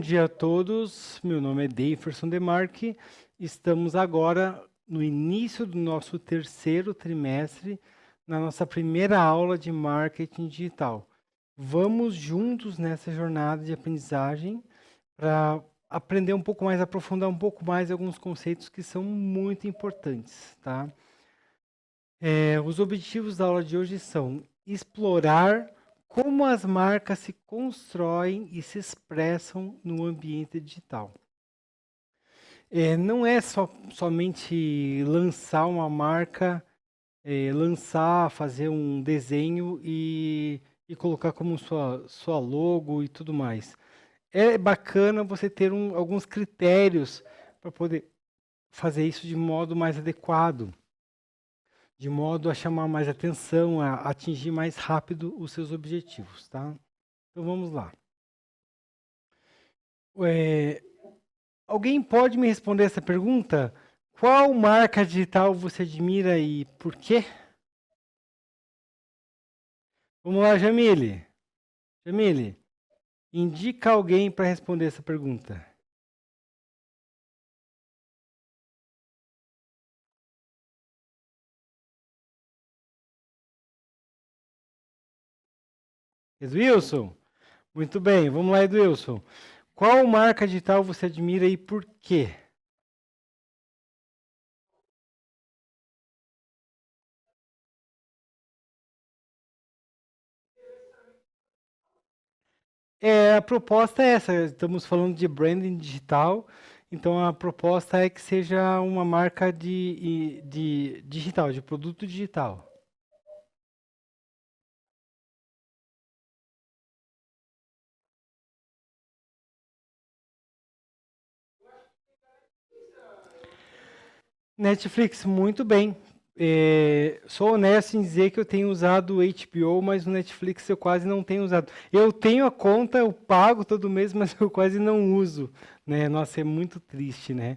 dia a todos, meu nome é Daferson Demarque, estamos agora no início do nosso terceiro trimestre, na nossa primeira aula de marketing digital. Vamos juntos nessa jornada de aprendizagem para aprender um pouco mais, aprofundar um pouco mais alguns conceitos que são muito importantes, tá? Os objetivos da aula de hoje são explorar como as marcas se constroem e se expressam no ambiente digital. Não é somente lançar uma marca, fazer um desenho e colocar como sua logo e tudo mais. É bacana você ter alguns critérios para poder fazer isso de modo mais adequado, de modo a chamar mais atenção, a atingir mais rápido os seus objetivos, tá? Então vamos lá. Alguém pode me responder essa pergunta? Qual marca digital você admira e por quê? Vamos lá, Jamile. Jamile, indica alguém para responder essa pergunta. Edwilson? Muito bem, vamos lá, Edwilson. Qual marca digital você admira e por quê? A proposta é essa, estamos falando de branding digital, então a proposta é que seja uma marca de digital, de produto digital. Netflix, muito bem. Sou honesto em dizer que eu tenho usado o HBO, mas o Netflix eu quase não tenho usado. Eu tenho a conta, eu pago todo mês, mas eu quase não uso, né? Nossa, é muito triste, né?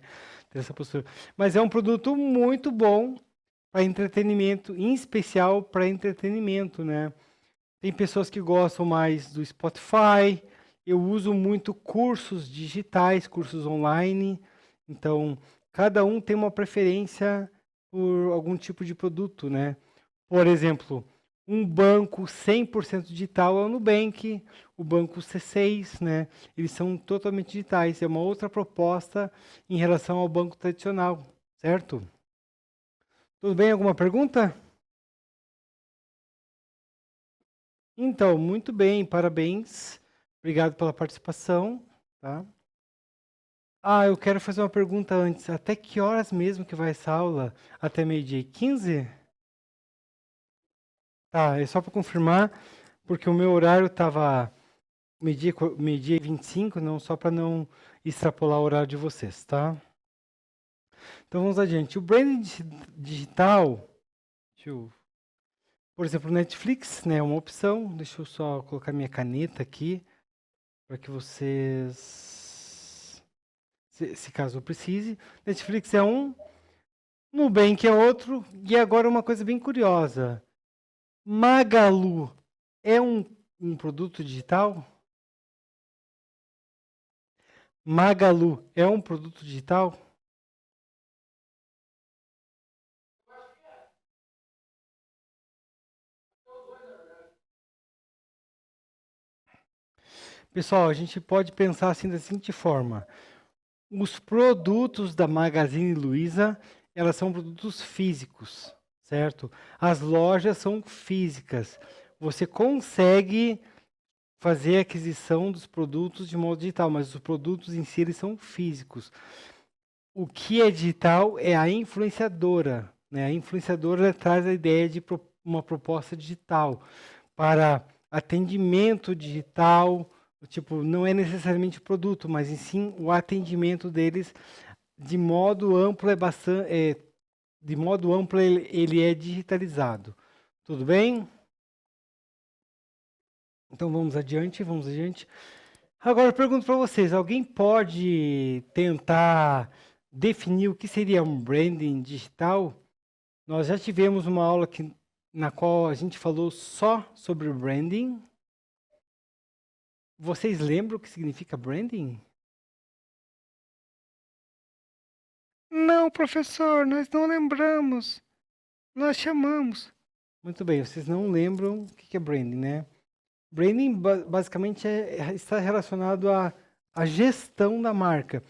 Ter essa postura. Mas é um produto muito bom para entretenimento, em especial para entretenimento, né? Tem pessoas que gostam mais do Spotify. Eu uso muito cursos digitais, cursos online. Então, cada um tem uma preferência por algum tipo de produto, né? Por exemplo, um banco 100% digital é o Nubank, o banco C6, né? Eles são totalmente digitais. É uma outra proposta em relação ao banco tradicional, certo? Tudo bem? Alguma pergunta? Então, muito bem, parabéns. Obrigado pela participação, tá? Eu quero fazer uma pergunta antes. Até que horas mesmo que vai essa aula? Até meio-dia e 15? Tá, é só para confirmar, porque o meu horário estava meio-dia e 25, não, só para não extrapolar o horário de vocês, tá? Então vamos adiante. O branding digital, por exemplo, o Netflix, né, é uma opção. Deixa eu só colocar minha caneta aqui, para que vocês, se caso eu precise. Netflix é um, Nubank é outro, e agora uma coisa bem curiosa. Magalu é um produto digital? Magalu é um produto digital? Pessoal, a gente pode pensar assim da seguinte forma. Os produtos da Magazine Luiza, elas são produtos físicos, certo? As lojas são físicas. Você consegue fazer a aquisição dos produtos de modo digital, mas os produtos em si eles são físicos. O que é digital é a influenciadora, né? A influenciadora traz a ideia de uma proposta digital para atendimento digital, tipo, não é necessariamente o produto, mas em sim o atendimento deles de modo amplo de modo amplo ele é digitalizado. Tudo bem? Então vamos adiante, vamos adiante. Agora eu pergunto para vocês, alguém pode tentar definir o que seria um branding digital? Nós já tivemos uma aula na qual a gente falou só sobre branding. Vocês lembram o que significa branding? Não, professor, nós não lembramos. Nós chamamos. Muito bem, vocês não lembram o que é branding, né? Branding basicamente está relacionado à gestão da marca.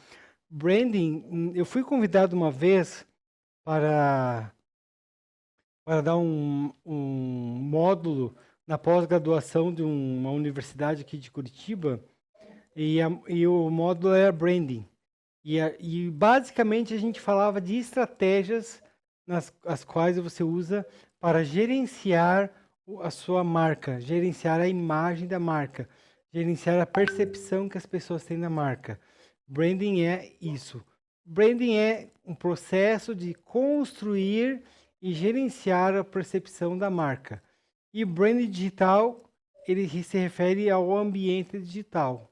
Branding, eu fui convidado uma vez para dar um módulo na pós-graduação de uma universidade aqui de Curitiba, e o módulo era branding. E basicamente a gente falava de estratégias as quais você usa para gerenciar a sua marca, gerenciar a imagem da marca, gerenciar a percepção que as pessoas têm da marca. Branding é isso. Branding é um processo de construir e gerenciar a percepção da marca. E branding digital, ele se refere ao ambiente digital.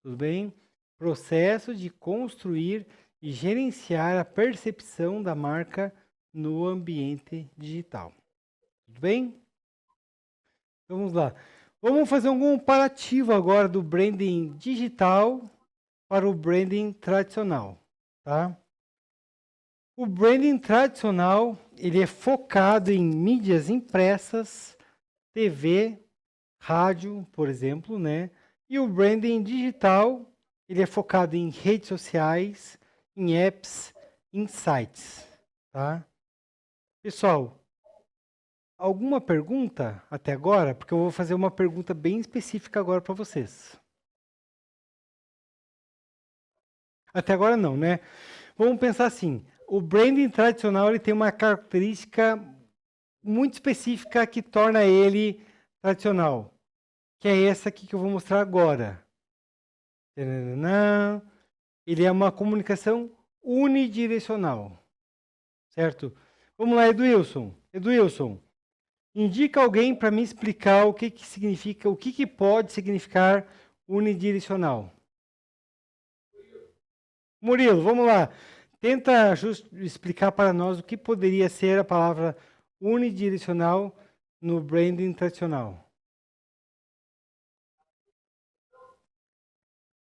Tudo bem? Processo de construir e gerenciar a percepção da marca no ambiente digital. Tudo bem? Então, vamos lá. Vamos fazer um comparativo agora do branding digital para o branding tradicional, tá? O branding tradicional, ele é focado em mídias impressas, TV, rádio, por exemplo, né? E o branding digital, ele é focado em redes sociais, em apps, em sites, tá? Pessoal, alguma pergunta até agora? Porque eu vou fazer uma pergunta bem específica agora para vocês. Até agora não, né? Vamos pensar assim, o branding tradicional ele tem uma característica muito específica que torna ele tradicional, que é essa aqui que eu vou mostrar agora. Ele é uma comunicação unidirecional, certo? Vamos lá, Edwilson. Edwilson, indica alguém para me explicar o que significa, o que pode significar unidirecional. Murilo, vamos lá. Tenta explicar para nós o que poderia ser a palavra unidirecional no branding tradicional.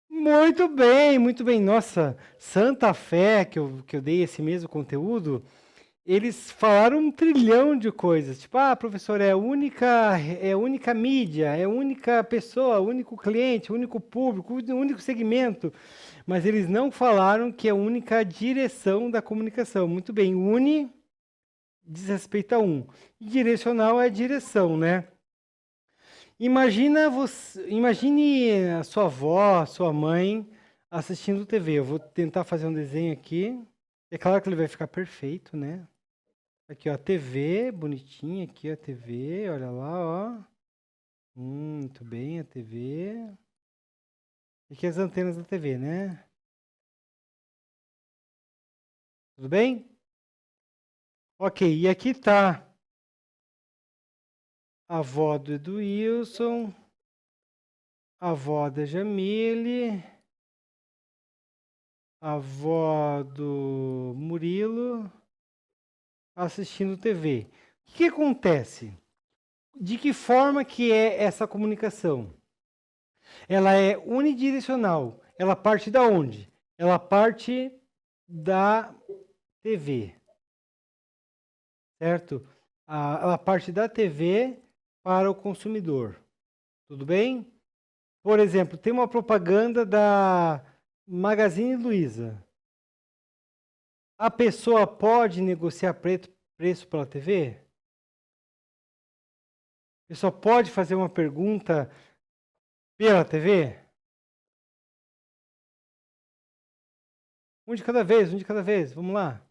Muito bem, muito bem. Nossa, Santa Fé, que eu dei esse mesmo conteúdo, eles falaram um trilhão de coisas. Tipo, professor, é única mídia, é única pessoa, único cliente, único público, único segmento. Mas eles não falaram que é a única direção da comunicação. Muito bem, uni diz respeito a um. E direcional é direção, né? Imagine a sua avó, sua mãe assistindo TV. Eu vou tentar fazer um desenho aqui. É claro que ele vai ficar perfeito, né? Aqui, ó, a TV, bonitinha aqui, a TV, olha lá, ó. Muito bem, a TV. Aqui as antenas da TV, né? Tudo bem? Ok, e aqui tá a avó do Edwilson, a avó da Jamile, a avó do Murilo assistindo TV. O que acontece? De que forma que é essa comunicação? Ela é unidirecional. Ela parte da onde? Ela parte da TV. Certo? Ela parte da TV para o consumidor. Tudo bem? Por exemplo, tem uma propaganda da Magazine Luiza. A pessoa pode negociar preço pela TV? A pessoa pode fazer uma pergunta pela TV? Um de cada vez, um de cada vez. Vamos lá.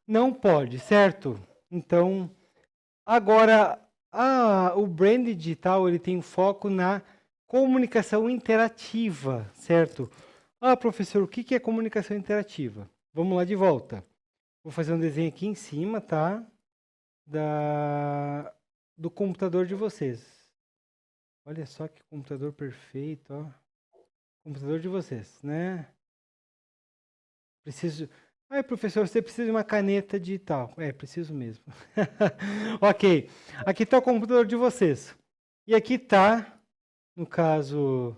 Não pode, certo? Então, agora, o brand digital ele tem foco na comunicação interativa, certo? Professor, o que é comunicação interativa? Vamos lá de volta. Vou fazer um desenho aqui em cima, tá? Do computador de vocês. Olha só que computador perfeito, ó. Computador de vocês, né? Preciso... professor, você precisa de uma caneta digital. Preciso mesmo. Ok. Aqui está o computador de vocês. E aqui está, no caso,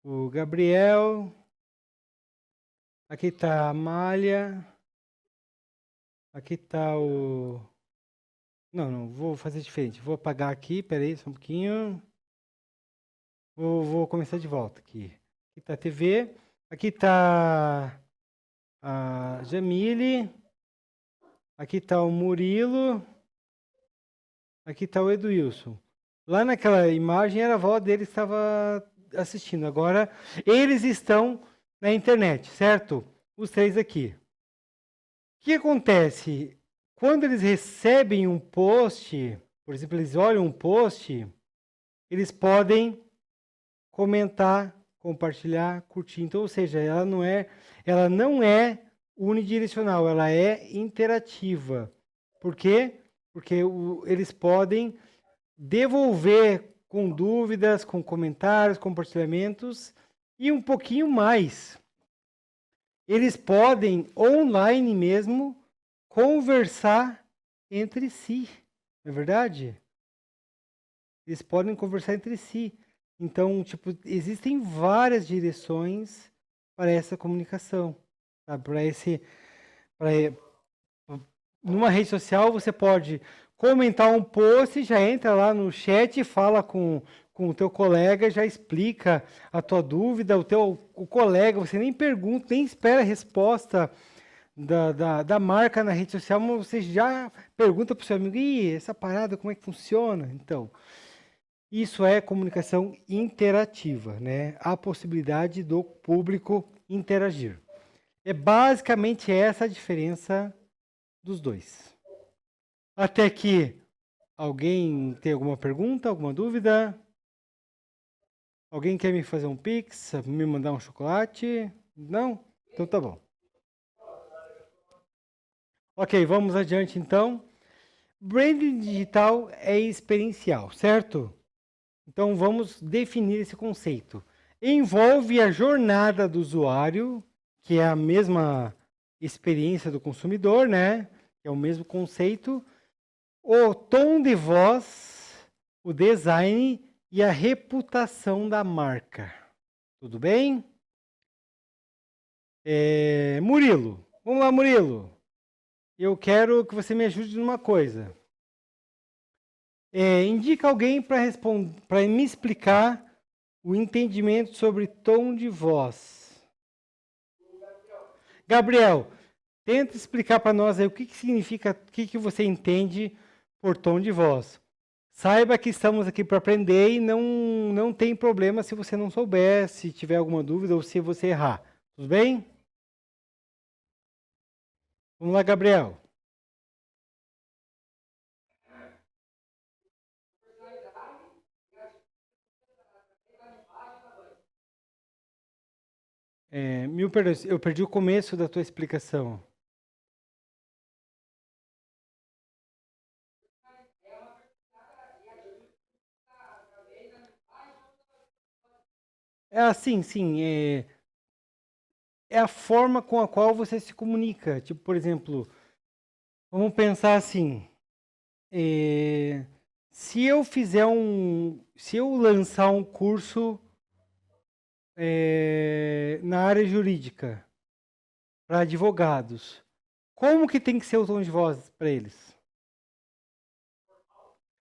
o Gabriel Aqui está a malha. Aqui está o... Não, vou fazer diferente. Vou apagar aqui, peraí, só um pouquinho. Vou começar de volta aqui. Aqui está a TV. Aqui está a Jamile. Aqui está o Murilo. Aqui está o Edwilson. Lá naquela imagem era a avó dele que estava assistindo. Agora eles estão na internet, certo? Os três aqui. O que acontece? Quando eles recebem um post, por exemplo, eles olham um post, eles podem comentar, compartilhar, curtir. Então, ou seja, ela não é unidirecional, ela é interativa. Por quê? Porque eles podem devolver com dúvidas, com comentários, compartilhamentos e um pouquinho mais. Eles podem, online mesmo, conversar entre si. Não é verdade? Eles podem conversar entre si. Então, tipo, existem várias direções para essa comunicação. Tá? Numa rede social, você pode comentar um post, já entra lá no chat e fala com o teu colega, já explica a tua dúvida, o colega, você nem pergunta, nem espera a resposta da marca na rede social, mas você já pergunta para o seu amigo, essa parada, como é que funciona? Então, isso é comunicação interativa, né? A possibilidade do público interagir. É basicamente essa a diferença dos dois. Até aqui, alguém tem alguma pergunta, alguma dúvida? Alguém quer me fazer um pix, me mandar um chocolate? Não? Então tá bom. Ok, vamos adiante então. Branding digital é experiencial, certo? Então vamos definir esse conceito. Envolve a jornada do usuário, que é a mesma experiência do consumidor, né? É o mesmo conceito. O tom de voz, o design e a reputação da marca. Tudo bem? Murilo, vamos lá, Murilo. Eu quero que você me ajude numa coisa. Indica alguém para me explicar o entendimento sobre tom de voz. Gabriel, tenta explicar para nós aí o que significa, o que você entende por tom de voz. Saiba que estamos aqui para aprender e não tem problema se você não souber, se tiver alguma dúvida ou se você errar. Tudo bem? Vamos lá, Gabriel. Mil perdões, eu perdi o começo da tua explicação. É assim, sim. É a forma com a qual você se comunica. Tipo, por exemplo, vamos pensar assim. Se eu lançar um curso na área jurídica para advogados, como que tem que ser o tom de voz para eles?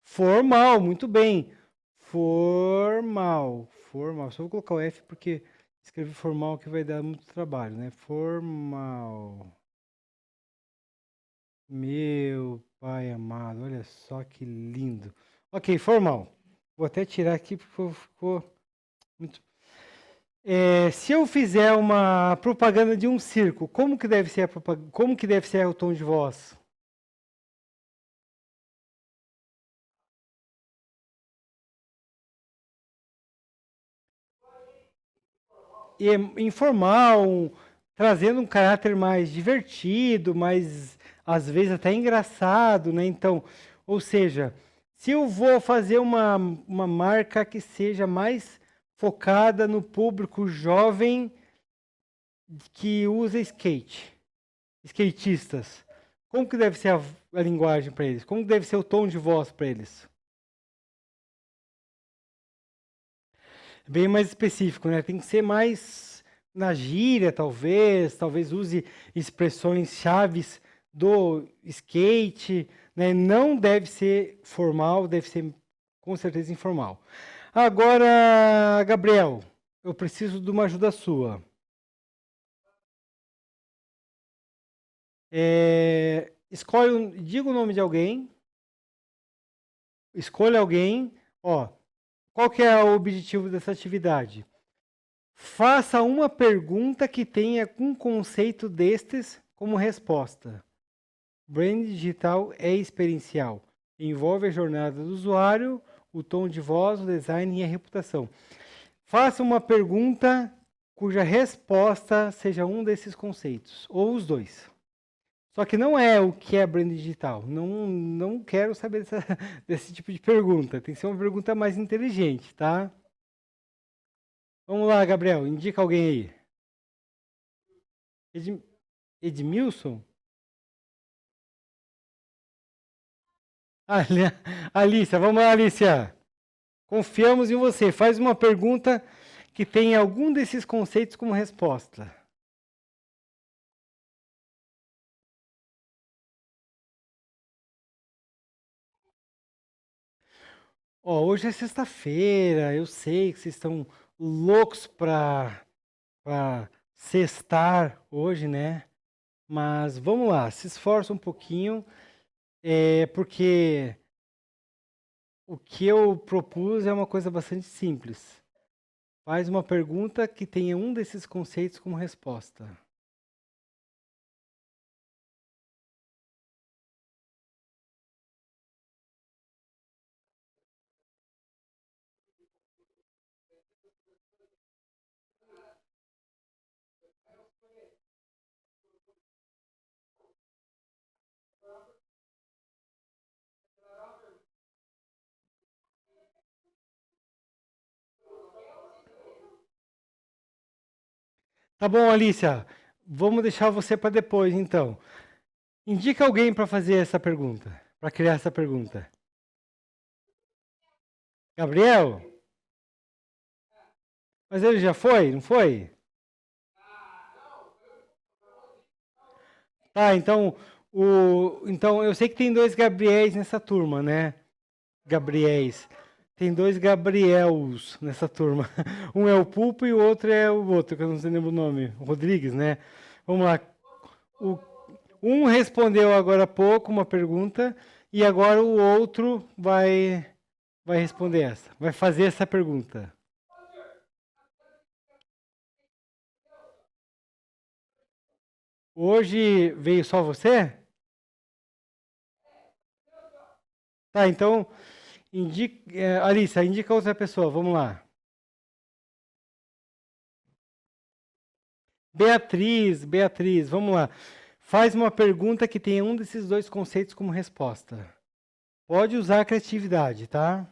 Formal, muito bem. Formal. Só vou colocar o F porque escrever formal que vai dar muito trabalho, né? Formal. Meu pai amado, olha só que lindo. Ok, formal. Vou até tirar aqui porque ficou muito... se eu fizer uma propaganda de um circo, como que deve ser a propaganda? Como que deve ser o tom de voz? Informal, trazendo um caráter mais divertido, mais às vezes até engraçado, né? Então, ou seja, se eu vou fazer uma marca que seja mais focada no público jovem que usa skate, skatistas, como que deve ser a linguagem para eles? Como deve ser o tom de voz para eles? Bem mais específico, né? Tem que ser mais na gíria, talvez use expressões chaves do skate, né? Não deve ser formal, deve ser com certeza informal. Agora, Gabriel, eu preciso de uma ajuda sua. Diga o nome de alguém, escolha alguém, ó, qual que é o objetivo dessa atividade? Faça uma pergunta que tenha um conceito destes como resposta. Brand digital é experiencial. Envolve a jornada do usuário, o tom de voz, o design e a reputação. Faça uma pergunta cuja resposta seja um desses conceitos, ou os dois. Só que não é o que é brand digital. Não quero saber desse tipo de pergunta. Tem que ser uma pergunta mais inteligente, tá? Vamos lá, Gabriel, indica alguém aí. Edmilson? Alicia, vamos lá, Alicia. Confiamos em você. Faz uma pergunta que tenha algum desses conceitos como resposta. Ó, hoje é sexta-feira, eu sei que vocês estão loucos para sextar hoje, né? Mas vamos lá, se esforça um pouquinho, porque o que eu propus é uma coisa bastante simples. Faz uma pergunta que tenha um desses conceitos como resposta. Tá bom, Alicia. Vamos deixar você para depois, então. Indica alguém para fazer essa pergunta, para criar essa pergunta. Gabriel? Mas ele já foi, não foi? Tá, então eu sei que tem dois Gabriéis nessa turma, né? Gabriéis. Tem dois Gabriels nessa turma. Um é o Pulpo e o outro é o outro, que eu não sei nem o nome. O Rodrigues, né? Vamos lá. O, um respondeu agora há pouco uma pergunta e agora o outro vai responder essa. Vai fazer essa pergunta. Hoje veio só você? Tá, então, Alissa, indica outra pessoa, vamos lá. Beatriz, vamos lá. Faz uma pergunta que tenha um desses dois conceitos como resposta. Pode usar a criatividade, tá?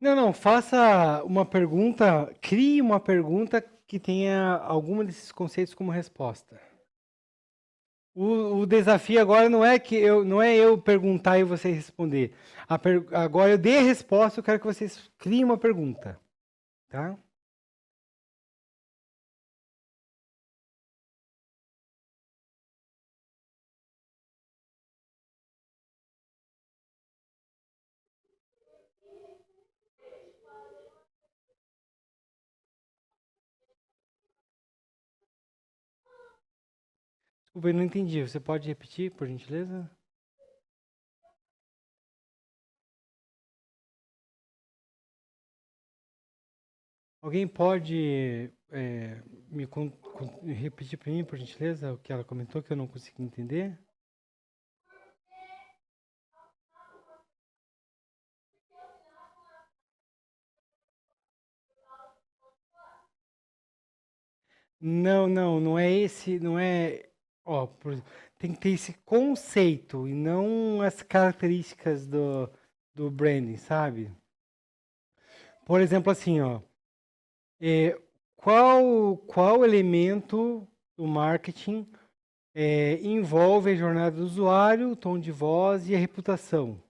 Não, faça uma pergunta, crie uma pergunta que tenha algum desses conceitos como resposta. O desafio agora não é eu perguntar e você responder. Agora eu dei a resposta, eu quero que vocês criem uma pergunta, tá? Desculpa, eu não entendi. Você pode repetir, por gentileza? Alguém pode repetir para mim, por gentileza, o que ela comentou que eu não consegui entender? Não é esse, não é, ó, tem que ter esse conceito e não as características do branding, sabe? Por exemplo, assim, ó, é, qual elemento do marketing envolve a jornada do usuário, o tom de voz e a reputação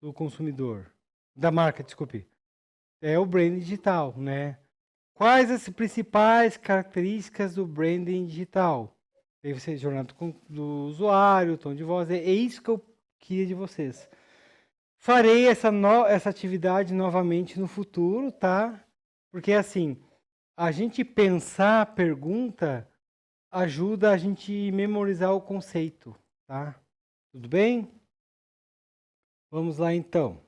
do consumidor, da marca, desculpe. É o branding digital, né? Quais as principais características do branding digital? Aí você, jornada do usuário, tom de voz, é isso que eu queria de vocês. Farei essa atividade novamente no futuro, tá? Porque assim, a gente pensar a pergunta ajuda a gente memorizar o conceito, tá? Tudo bem? Vamos lá então.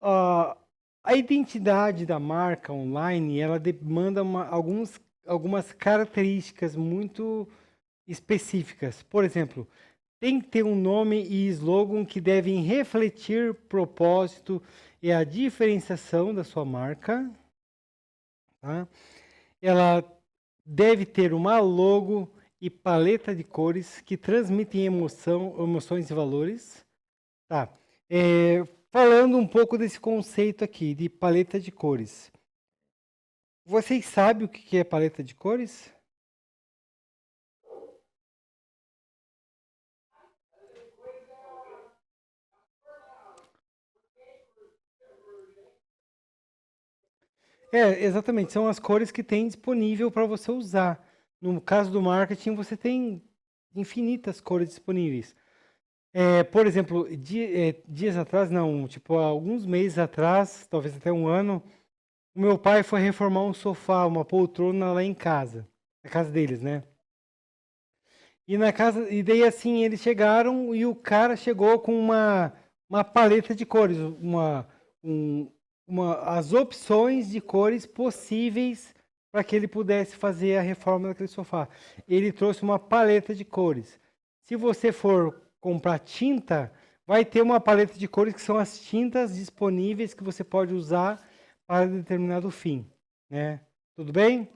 Ah, a identidade da marca online, ela demanda algumas características muito específicas. Por exemplo, tem que ter um nome e slogan que devem refletir propósito e a diferenciação da sua marca. Tá? Ela deve ter uma logo e paleta de cores que transmitem emoções e valores. Tá. Falando um pouco desse conceito aqui de paleta de cores. Vocês sabem o que é paleta de cores? Exatamente. São as cores que tem disponível para você usar. No caso do marketing, você tem infinitas cores disponíveis. Por exemplo, dias atrás, não, tipo, há alguns meses atrás, talvez até um ano, o meu pai foi reformar um sofá, uma poltrona lá em casa, na casa deles, né? E daí assim, eles chegaram e o cara chegou com uma paleta de cores, um, as opções de cores possíveis para que ele pudesse fazer a reforma daquele sofá. Ele trouxe uma paleta de cores. Se você for comprar tinta, vai ter uma paleta de cores que são as tintas disponíveis que você pode usar para determinado fim, né? Tudo bem?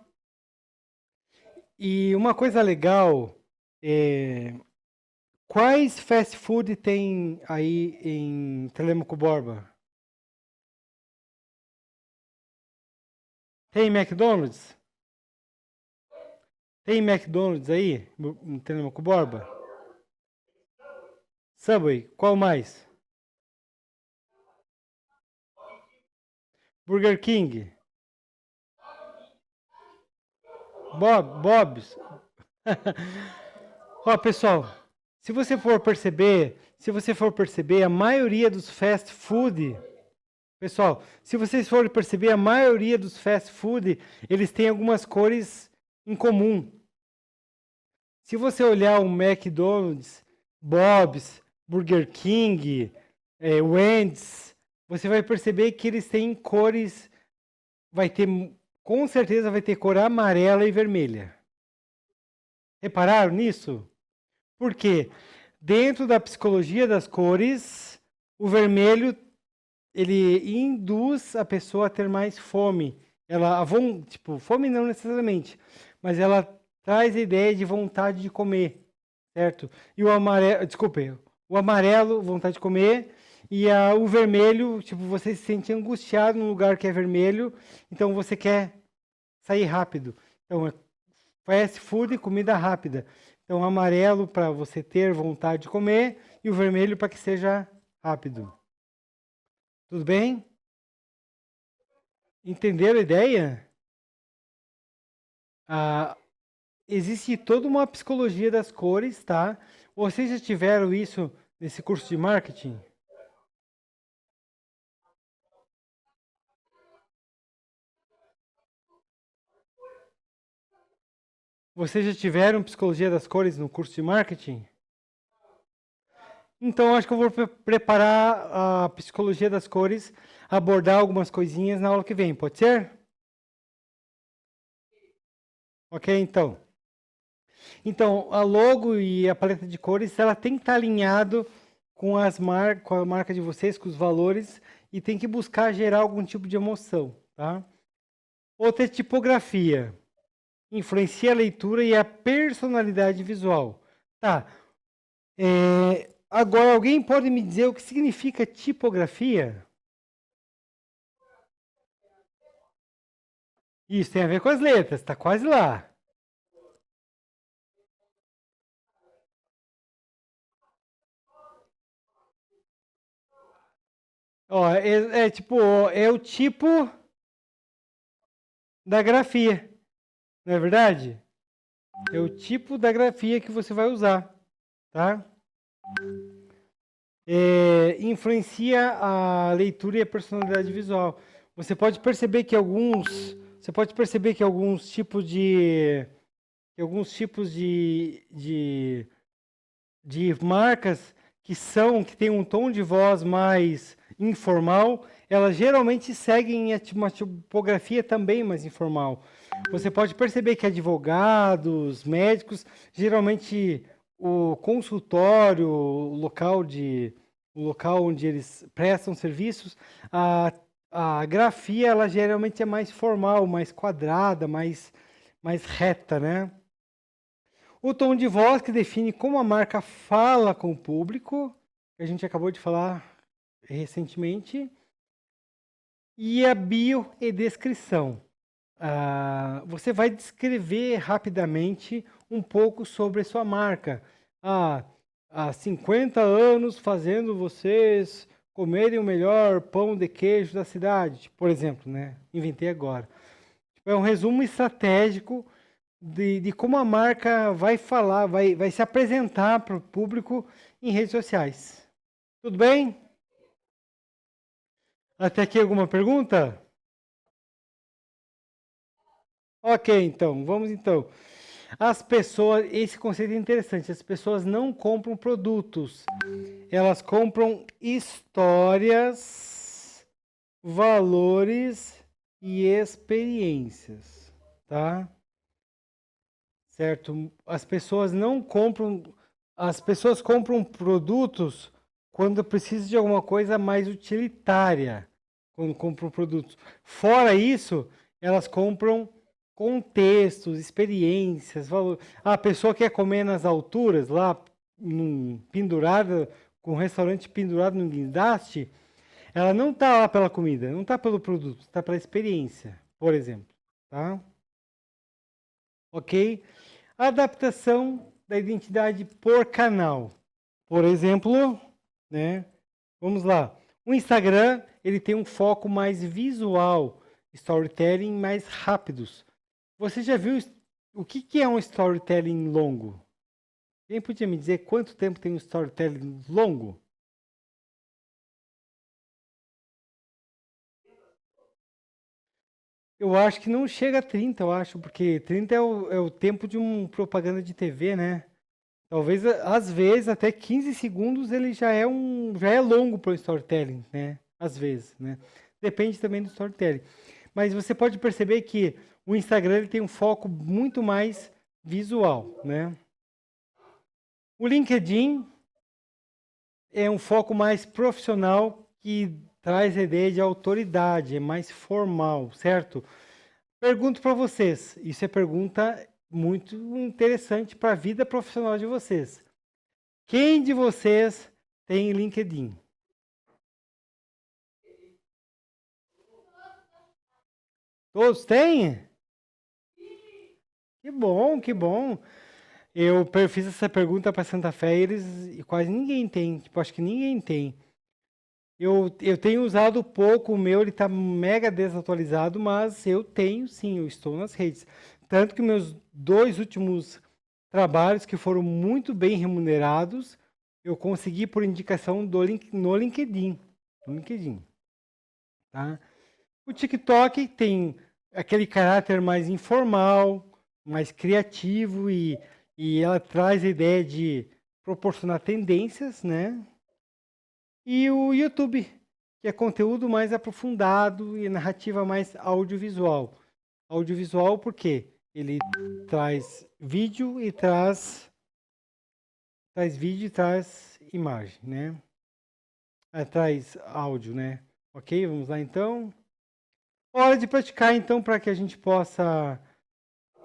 E uma coisa legal é, quais fast food tem aí em Telêmaco Borba? Tem McDonald's? Tem McDonald's aí em Telêmaco Borba? Subway, qual mais? Burger King? Bob's? Ó, pessoal, se você for perceber, a maioria dos fast food, pessoal, se vocês forem perceber, a maioria dos fast food, eles têm algumas cores em comum. Se você olhar o McDonald's, Bob's, Burger King, Wendy's, você vai perceber que eles têm cores, vai ter, com certeza vai ter cor amarela e vermelha. Repararam nisso? Por quê? Dentro da psicologia das cores, o vermelho ele induz a pessoa a ter mais fome. Tipo, fome não necessariamente, mas ela traz a ideia de vontade de comer, certo? E o amarelo, desculpe, o amarelo, vontade de comer, e o vermelho, tipo, você se sente angustiado num lugar que é vermelho, então você quer sair rápido. Então, fast food, comida rápida. Então, amarelo para você ter vontade de comer e o vermelho para que seja rápido. Tudo bem? Entenderam a ideia? Ah, existe toda uma psicologia das cores, tá? Vocês já tiveram isso nesse curso de marketing? Vocês já tiveram psicologia das cores no curso de marketing? Então, acho que eu vou preparar a psicologia das cores, abordar algumas coisinhas na aula que vem, pode ser? Ok, então. Então, a logo e a paleta de cores, ela tem que estar alinhado com a marca de vocês, com os valores, e tem que buscar gerar algum tipo de emoção, tá? Outra é tipografia. influencia a leitura e a personalidade visual. Tá. Agora, alguém pode me dizer o que significa tipografia? Isso tem a ver com as letras, está quase lá. Ó, tipo, é o tipo da grafia, não é verdade? É o tipo da grafia que você vai usar, tá? Influencia a leitura e a personalidade visual. Você pode perceber que alguns tipos de marcas que têm um tom de voz mais informal, elas geralmente seguem uma tipografia também mais informal. Você pode perceber que advogados, médicos, geralmente o consultório, o local onde eles prestam serviços, a grafia ela geralmente é mais formal, mais quadrada, mais reta, né? O tom de voz que define como a marca fala com o público, que a gente acabou de falar recentemente, e a bio e descrição. Você vai descrever rapidamente um pouco sobre a sua marca. Há 50 anos fazendo vocês comerem o melhor pão de queijo da cidade, por exemplo, né? Inventei agora. É um resumo estratégico de como a marca vai falar, vai se apresentar para o público em redes sociais. Tudo bem? Até aqui alguma pergunta? Ok, então, vamos então. As pessoas, esse conceito é interessante, as pessoas não compram produtos, elas compram histórias, valores e experiências, tá? Certo? As pessoas compram produtos quando precisam de alguma coisa mais utilitária, quando compram produtos. Fora isso, elas compram contextos, experiências, valor. A pessoa quer comer nas alturas, lá pendurada, com o restaurante pendurado no guindaste, ela não está lá pela comida, não está pelo produto, está pela experiência, por exemplo, tá? Ok? Adaptação da identidade por canal. Por exemplo, né? Vamos lá. O Instagram, ele tem um foco mais visual, storytelling mais rápidos. Você já viu o que é um storytelling longo? Quem podia me dizer quanto tempo tem um storytelling longo? Eu acho que não chega a 30, eu acho, porque 30 é o tempo de uma propaganda de TV, né? Talvez, às vezes, até 15 segundos ele já é longo para o storytelling, né? Às vezes, né? Depende também do storytelling. Mas você pode perceber que o Instagram ele tem um foco muito mais visual, né? O LinkedIn é um foco mais profissional que traz a ideia de autoridade, é mais formal, certo? Pergunto para vocês, isso é pergunta muito interessante para a vida profissional de vocês. Quem de vocês tem LinkedIn? Todos têm? Que bom, que bom. Eu fiz essa pergunta para Santa Fé e quase ninguém tem. Tipo, acho que ninguém tem. Eu tenho usado pouco, o meu ele está mega desatualizado, mas eu tenho sim, eu estou nas redes. Tanto que meus 2 últimos trabalhos que foram muito bem remunerados, eu consegui por indicação no LinkedIn. No LinkedIn, tá? O TikTok tem aquele caráter mais informal, mais criativo e ela traz a ideia de proporcionar tendências, né? E o YouTube, que é conteúdo mais aprofundado e narrativa mais audiovisual. Audiovisual porque ele traz vídeo e traz imagem, né? Traz áudio, né? Ok, vamos lá então. Hora de praticar então para que a gente possa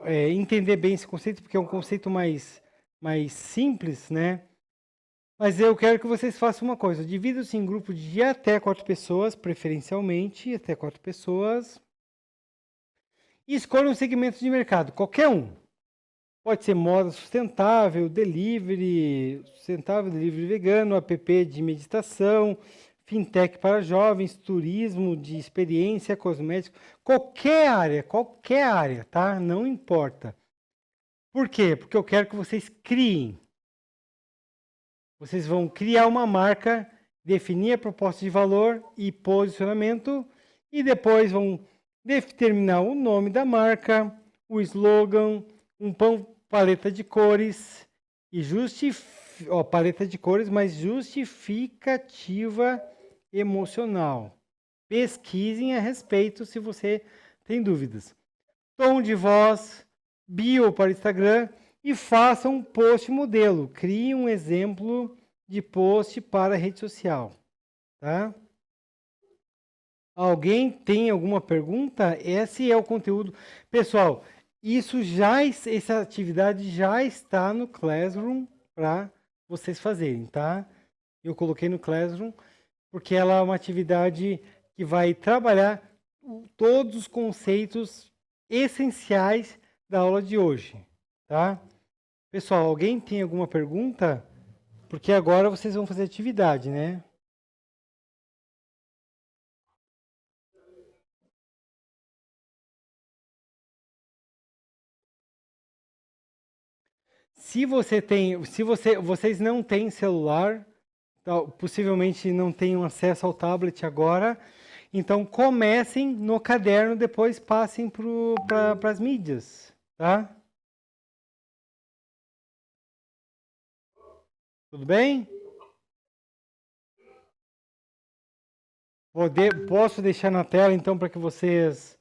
entender bem esse conceito, porque é um conceito mais simples, né? Mas eu quero que vocês façam uma coisa. Dividam-se em grupos de até 4 pessoas, preferencialmente até 4 pessoas. E escolham um segmento de mercado, qualquer um. Pode ser moda sustentável, delivery vegano, app de meditação, fintech para jovens, turismo de experiência, cosmético, qualquer área, tá? Não importa. Por quê? Porque eu quero que vocês criem. Vocês vão criar uma marca, definir a proposta de valor e posicionamento e depois vão determinar o nome da marca, o slogan, paleta de cores e paleta de cores, mas justificativa emocional. Pesquisem a respeito se você tem dúvidas. Tom de voz, bio para Instagram e façam um post modelo. Crie um exemplo de post para a rede social, tá? Alguém tem alguma pergunta? Esse é o conteúdo. Pessoal, essa atividade já está no Classroom para vocês fazerem, tá? Eu coloquei no Classroom porque ela é uma atividade que vai trabalhar todos os conceitos essenciais da aula de hoje, tá? Pessoal, alguém tem alguma pergunta? Porque agora vocês vão fazer atividade, né? Vocês não têm celular, possivelmente não tenham acesso ao tablet agora, então comecem no caderno, depois passem para as mídias, tá? Tudo bem? Posso deixar na tela então para que vocês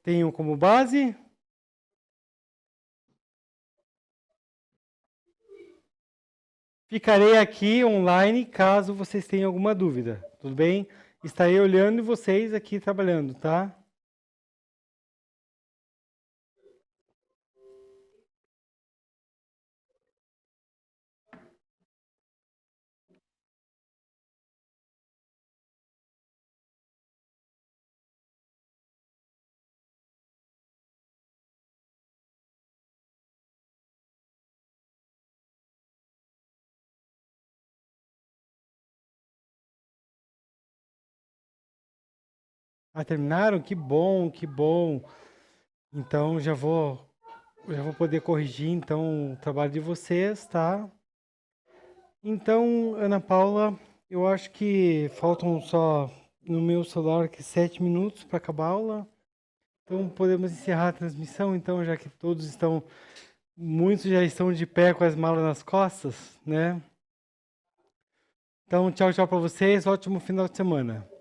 tenham como base? Ficarei aqui online caso vocês tenham alguma dúvida, tudo bem? Estarei olhando vocês aqui trabalhando, tá? Ah, terminaram? Que bom, que bom. Então já vou poder corrigir então o trabalho de vocês, tá? Então, Ana Paula, eu acho que faltam só no meu celular aqui 7 minutos para acabar a aula. Então podemos encerrar a transmissão, então, já que muitos já estão de pé com as malas nas costas, né? Então, tchau, tchau para vocês, ótimo final de semana.